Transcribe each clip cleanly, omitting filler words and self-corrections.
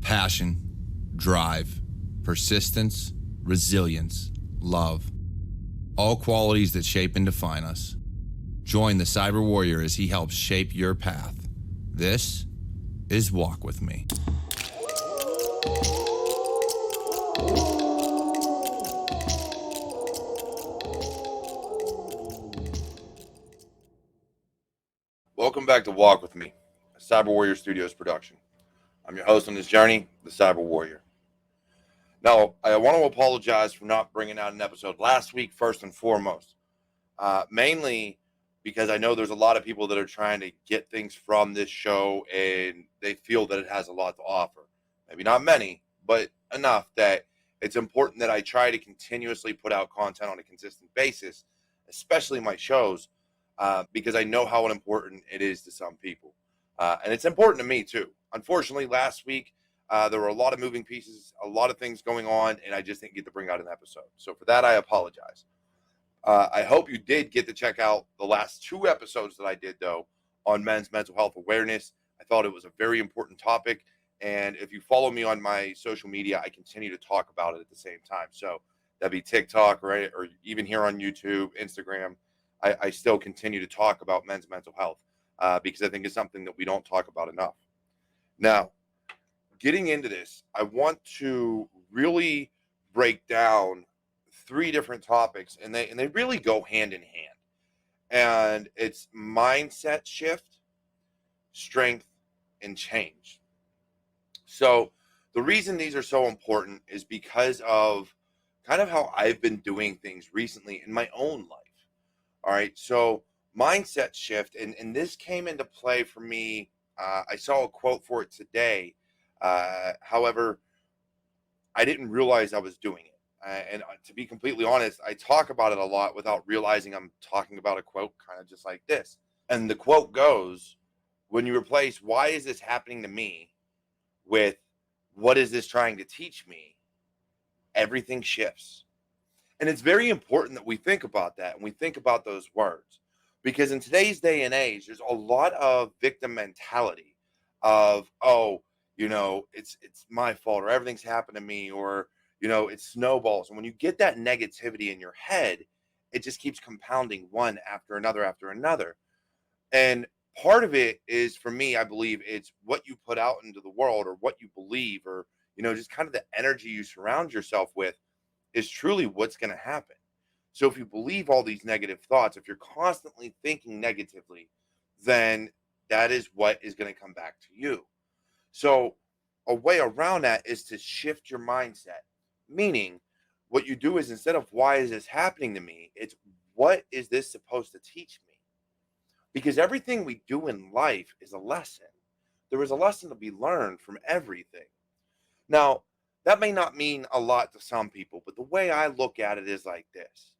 Passion, drive, persistence, resilience, love. All qualities that shape and define us. Join the Cyber Warrior as he helps shape your path. This is Walk With Me. Welcome back to Walk With Me, a Cyber Warrior Studios production. I'm your host on this journey, the Cyber Warrior. Now, I want to apologize for not bringing out an episode last week, first and foremost. Mainly because I know there's a lot of people that are trying to get things from this show and they feel that it has a lot to offer. Maybe not many, but enough that it's important that I try to continuously put out content on a consistent basis, especially my shows, because I know how important it is to some people. And it's important to me too. Unfortunately, last week, there were a lot of moving pieces, a lot of things going on, and I just didn't get to bring out an episode. So for that, I apologize. I hope you did get to check out the last two episodes that I did, though, on men's mental health awareness. I thought it was a very important topic. And if you follow me on my social media, I continue to talk about it at the same time. So that'd be TikTok, right? Or even here on YouTube, Instagram. I still continue to talk about men's mental health because I think it's something that we don't talk about enough. Now, getting into this, I want to really break down three different topics, and they really go hand in hand. And it's mindset shift, strength, and change. So the reason these are so important is because of kind of how I've been doing things recently in my own life. All right, so mindset shift, and this came into play for me. I saw a quote for it today. However, I didn't realize I was doing it. And to be completely honest, I talk about it a lot without realizing I'm talking about a quote kind of just like this. And the quote goes, when you replace why is this happening to me with what is this trying to teach me, everything shifts. And it's very important that we think about that and we think about those words. Because in today's day and age, there's a lot of victim mentality of, oh, it's my fault, or everything's happened to me, or it snowballs. And when you get that negativity in your head, it just keeps compounding one after another after another. And part of it is, for me, I believe it's what you put out into the world, or what you believe, or just kind of the energy you surround yourself with is truly what's going to happen. So if you believe all these negative thoughts, if you're constantly thinking negatively, then that is what is going to come back to you. So a way around that is to shift your mindset. Meaning, what you do is, instead of why is this happening to me, it's what is this supposed to teach me? Because everything we do in life is a lesson. There is a lesson to be learned from everything. Now, that may not mean a lot to some people, but the way I look at it is like this.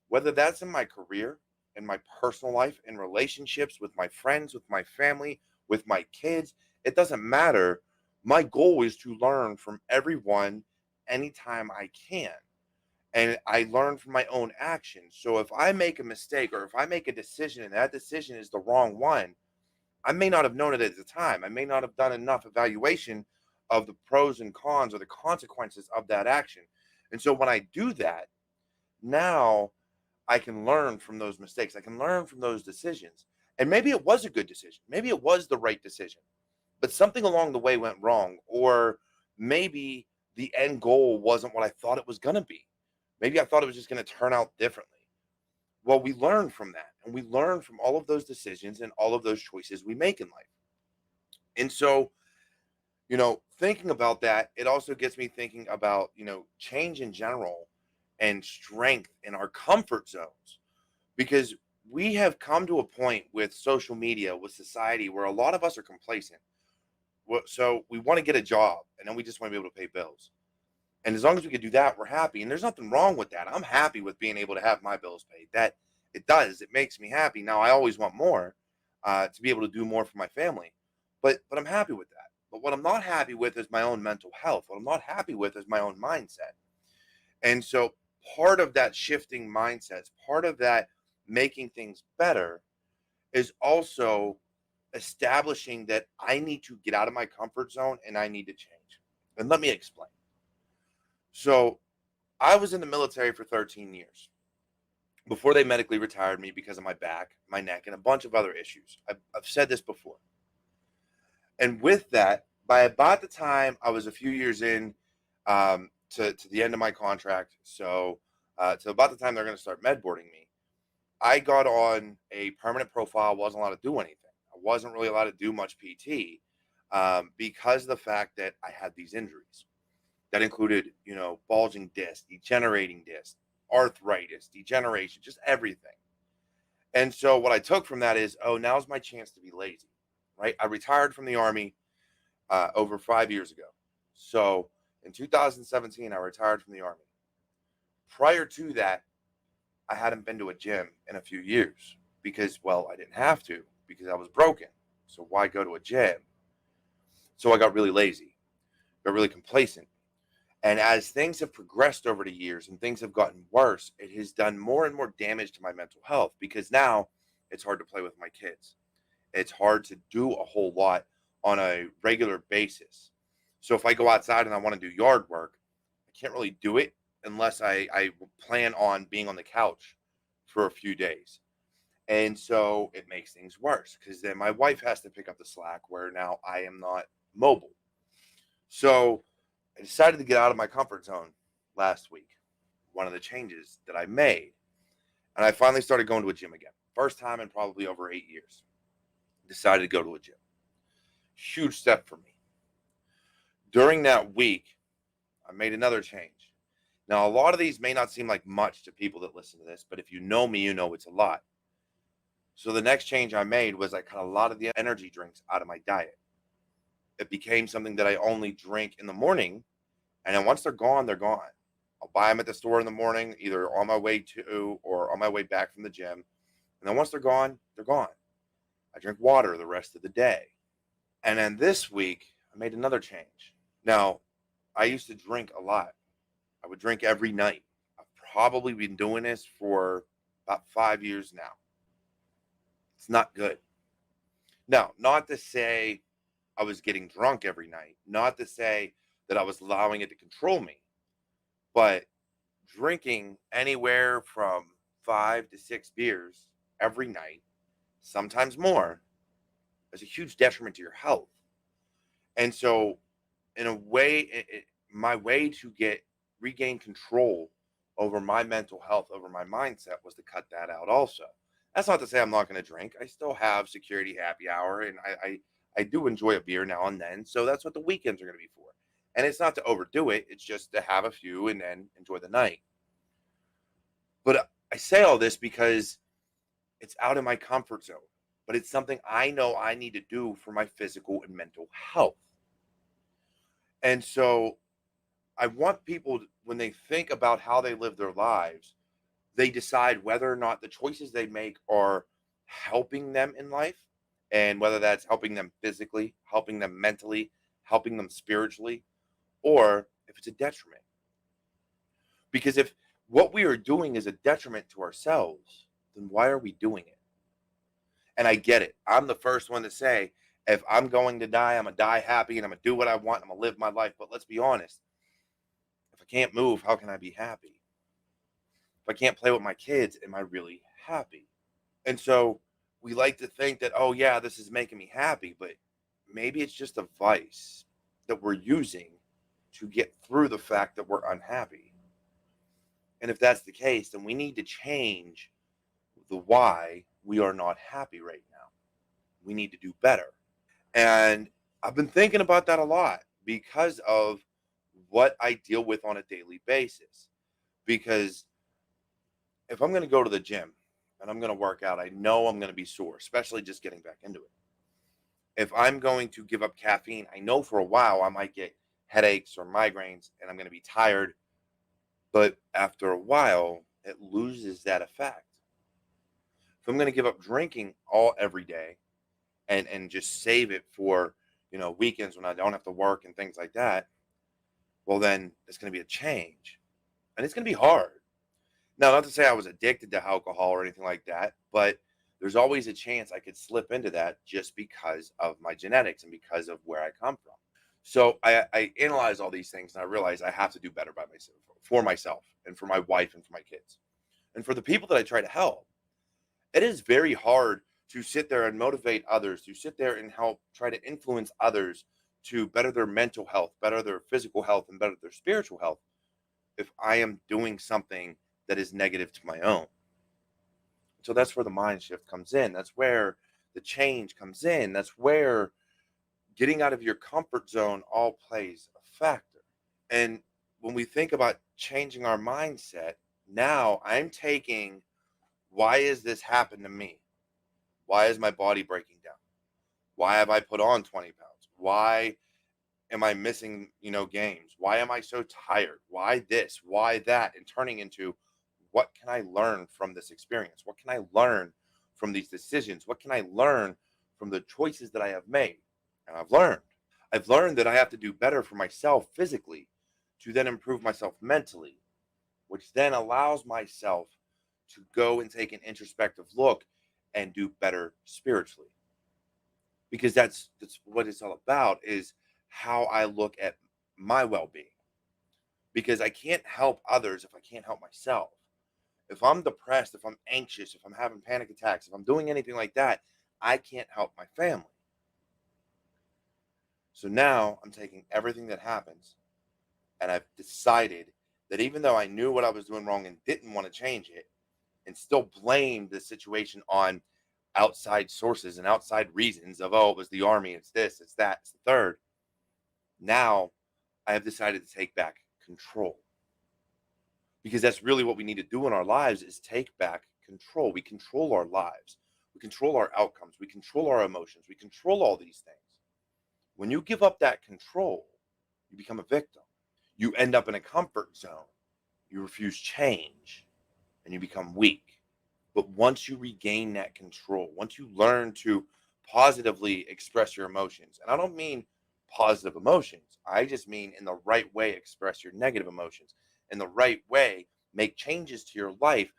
Whether that's in my career, in my personal life, in relationships with my friends, with my family, with my kids, it doesn't matter. My goal is to learn from everyone anytime I can. And I learn from my own actions. So if I make a mistake, or if I make a decision and that decision is the wrong one, I may not have known it at the time. I may not have done enough evaluation of the pros and cons or the consequences of that action. And so when I do that, now I can learn from those mistakes. I can learn from those decisions. And maybe it was a good decision. Maybe it was the right decision, but something along the way went wrong. Or maybe the end goal wasn't what I thought it was going to be. Maybe I thought it was just going to turn out differently. Well, we learn from that, and we learn from all of those decisions and all of those choices we make in life. And so, thinking about that, it also gets me thinking about, change in general and strength in our comfort zones, because we have come to a point with social media, with society, where a lot of us are complacent. So we want to get a job, and then we just want to be able to pay bills. And as long as we can do that, we're happy. And there's nothing wrong with that. I'm happy with being able to have my bills paid. That it does. It makes me happy. Now, I always want more, to be able to do more for my family. But I'm happy with that. But what I'm not happy with is my own mental health. What I'm not happy with is my own mindset. And so part of that shifting mindsets, part of that making things better, is also establishing that I need to get out of my comfort zone and I need to change. And let me explain. So I was in the military for 13 years before they medically retired me because of my back, my neck, and a bunch of other issues. I've said this before. And with that, by about the time I was a few years in to the end of my contract, to about the time they're going to start med boarding me, I got on a permanent profile, wasn't allowed to do anything. I wasn't really allowed to do much PT because of the fact that I had these injuries that included, bulging disc, degenerating disc, arthritis, degeneration, just everything. And so what I took from that is, oh, now's my chance to be lazy, right? I retired from the Army over 5 years ago. So in 2017, I retired from the Army. Prior to that, I hadn't been to a gym in a few years because, well, I didn't have to because I was broken. So why go to a gym? So I got really lazy, got really complacent. And as things have progressed over the years and things have gotten worse, it has done more and more damage to my mental health because now it's hard to play with my kids. It's hard to do a whole lot on a regular basis. So if I go outside and I want to do yard work, I can't really do it unless I plan on being on the couch for a few days. And so it makes things worse because then my wife has to pick up the slack where now I am not mobile. So I decided to get out of my comfort zone last week. One of the changes that I made, and I finally started going to a gym again. First time in probably over 8 years. Decided to go to a gym. Huge step for me. During that week, I made another change. Now, a lot of these may not seem like much to people that listen to this, but if you know me, you know it's a lot. So the next change I made was I cut a lot of the energy drinks out of my diet. It became something that I only drink in the morning, and then once they're gone, they're gone. I'll buy them at the store in the morning, either on my way to or on my way back from the gym. And then once they're gone, they're gone. I drink water the rest of the day. And then this week, I made another change. Now, I used to drink a lot. I would drink every night. I've probably been doing this for about 5 years now. It's not good. Now, not to say I was getting drunk every night, not to say that I was allowing it to control me, but drinking anywhere from 5 to 6 beers every night, sometimes more, is a huge detriment to your health. And so, in a way, my way to get regain control over my mental health, over my mindset, was to cut that out. Also, that's not to say I'm not going to drink. I still have security happy hour, and I do enjoy a beer now and then. So that's what the weekends are going to be for. And it's not to overdo it. It's just to have a few and then enjoy the night. But I say all this because it's out of my comfort zone. But it's something I know I need to do for my physical and mental health. And so I want people, when they think about how they live their lives, they decide whether or not the choices they make are helping them in life, and whether that's helping them physically, helping them mentally, helping them spiritually, or if it's a detriment. Because if what we are doing is a detriment to ourselves, then why are we doing it? And I get it. I'm the first one to say, if I'm going to die, I'm going to die happy and I'm going to do what I want. I'm going to live my life. But let's be honest. If I can't move, how can I be happy? If I can't play with my kids, am I really happy? And so we like to think that, oh, yeah, this is making me happy. But maybe it's just a vice that we're using to get through the fact that we're unhappy. And if that's the case, then we need to change the why we are not happy right now. We need to do better. And I've been thinking about that a lot because of what I deal with on a daily basis. Because if I'm going to go to the gym and I'm going to work out, I know I'm going to be sore, especially just getting back into it. If I'm going to give up caffeine, I know for a while I might get headaches or migraines and I'm going to be tired. But after a while, it loses that effect. If I'm going to give up drinking every day and just save it for, weekends when I don't have to work and things like that, well, then it's going to be a change. And it's going to be hard. Now, not to say I was addicted to alcohol or anything like that, but there's always a chance I could slip into that just because of my genetics and because of where I come from. So I analyze all these things and I realize I have to do better by myself, for myself and for my wife and for my kids. And for the people that I try to help, it is very hard to sit there and motivate others, to sit there and help try to influence others to better their mental health, better their physical health, and better their spiritual health if I am doing something that is negative to my own. So that's where the mind shift comes in. That's where the change comes in. That's where getting out of your comfort zone all plays a factor. And when we think about changing our mindset, now I'm taking, why is this happened to me? Why is my body breaking down? Why have I put on 20 pounds? Why am I missing, games? Why am I so tired? Why this? Why that? And turning into, what can I learn from this experience? What can I learn from these decisions? What can I learn from the choices that I have made? And I've learned that I have to do better for myself physically to then improve myself mentally, which then allows myself to go and take an introspective look and do better spiritually. Because that's what it's all about, is how I look at my well-being. Because I can't help others if I can't help myself. If I'm depressed, if I'm anxious, if I'm having panic attacks, if I'm doing anything like that, I can't help my family. So now I'm taking everything that happens and I've decided that even though I knew what I was doing wrong and didn't want to change it, and still blame the situation on outside sources and outside reasons of, oh, it was the army, it's this, it's that, it's the third. Now I have decided to take back control, because that's really what we need to do in our lives, is take back control. We control our lives. We control our outcomes. We control our emotions. We control all these things. When you give up that control, you become a victim. You end up in a comfort zone. You refuse change and you become weak. But once you regain that control, once you learn to positively express your emotions, and I don't mean positive emotions, I just mean in the right way express your negative emotions, in the right way make changes to your life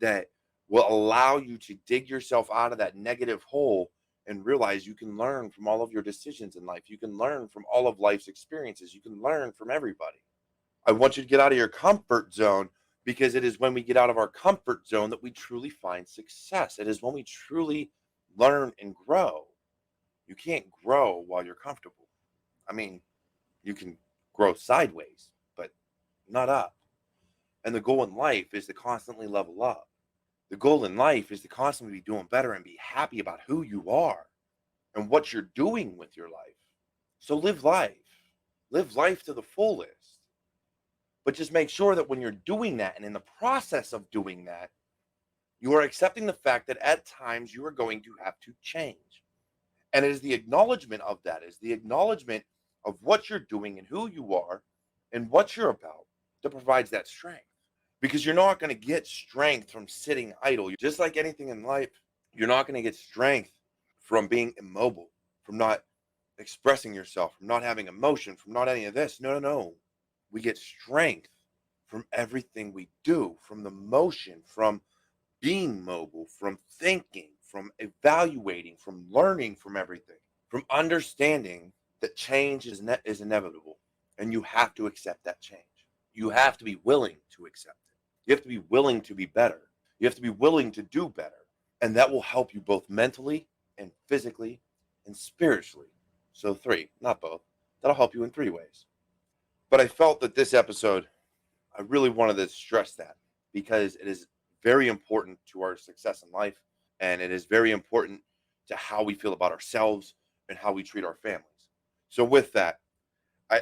that will allow you to dig yourself out of that negative hole and realize you can learn from all of your decisions in life. You can learn from all of life's experiences. You can learn from everybody. I want you to get out of your comfort zone, because it is when we get out of our comfort zone that we truly find success. It is when we truly learn and grow. You can't grow while you're comfortable. I mean, you can grow sideways, but not up. And the goal in life is to constantly level up. The goal in life is to constantly be doing better and be happy about who you are and what you're doing with your life. So live life. Live life to the fullest. But just make sure that when you're doing that and in the process of doing that, you are accepting the fact that at times you are going to have to change. And it is the acknowledgement of that, is the acknowledgement of what you're doing and who you are and what you're about, that provides that strength. Because you're not going to get strength from sitting idle. Just like anything in life, you're not going to get strength from being immobile, from not expressing yourself, from not having emotion, from not any of this. No, no, no. We get strength from everything we do, from the motion, from being mobile, from thinking, from evaluating, from learning from everything, from understanding that change is inevitable. And you have to accept that change. You have to be willing to accept it. You have to be willing to be better. You have to be willing to do better. And that will help you both mentally and physically and spiritually. So 3, not both. That'll help you in 3 ways. But I felt that this episode, I really wanted to stress that, because it is very important to our success in life. And it is very important to how we feel about ourselves and how we treat our families. So with that,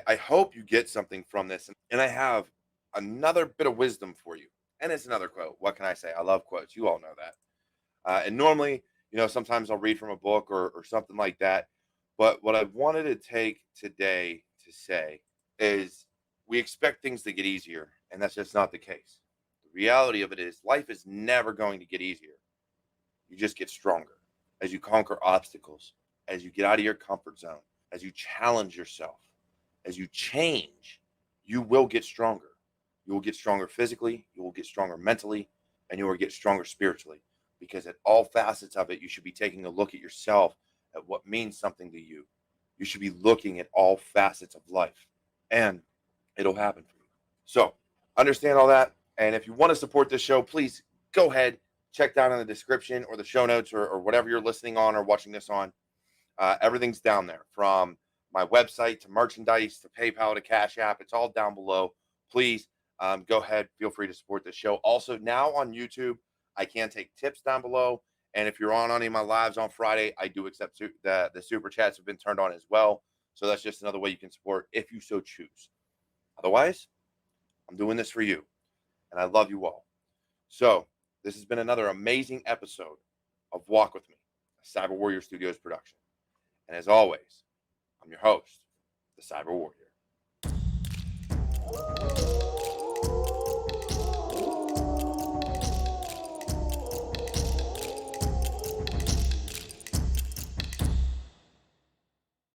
I hope you get something from this. And I have another bit of wisdom for you. And it's another quote. What can I say? I love quotes. You all know that. And normally, sometimes I'll read from a book or something like that. But what I wanted to take today to say is, we expect things to get easier, and that's just not the case. The reality of it is, life is never going to get easier. You just get stronger as you conquer obstacles, as you get out of your comfort zone, as you challenge yourself, as you change. You will get stronger. You will get stronger physically, you will get stronger mentally, and you will get stronger spiritually. Because at all facets of it, you should be taking a look at yourself, at what means something to you. You should be looking at all facets of life, and it'll happen for you. So understand all that. And if you want to support this show, please go ahead, check down in the description or the show notes or whatever you're listening on or watching this on. Everything's down there, from my website to merchandise to PayPal to Cash App. It's all down below. Please go ahead. Feel free to support this show. Also, now on YouTube, I can take tips down below. And if you're on any of my lives on Friday, I do accept the super chats have been turned on as well. So that's just another way you can support if you so choose. Otherwise, I'm doing this for you, and I love you all. So this has been another amazing episode of Walk With Me, a Cyber Warrior Studios production. And as always, I'm your host, the Cyber Warrior.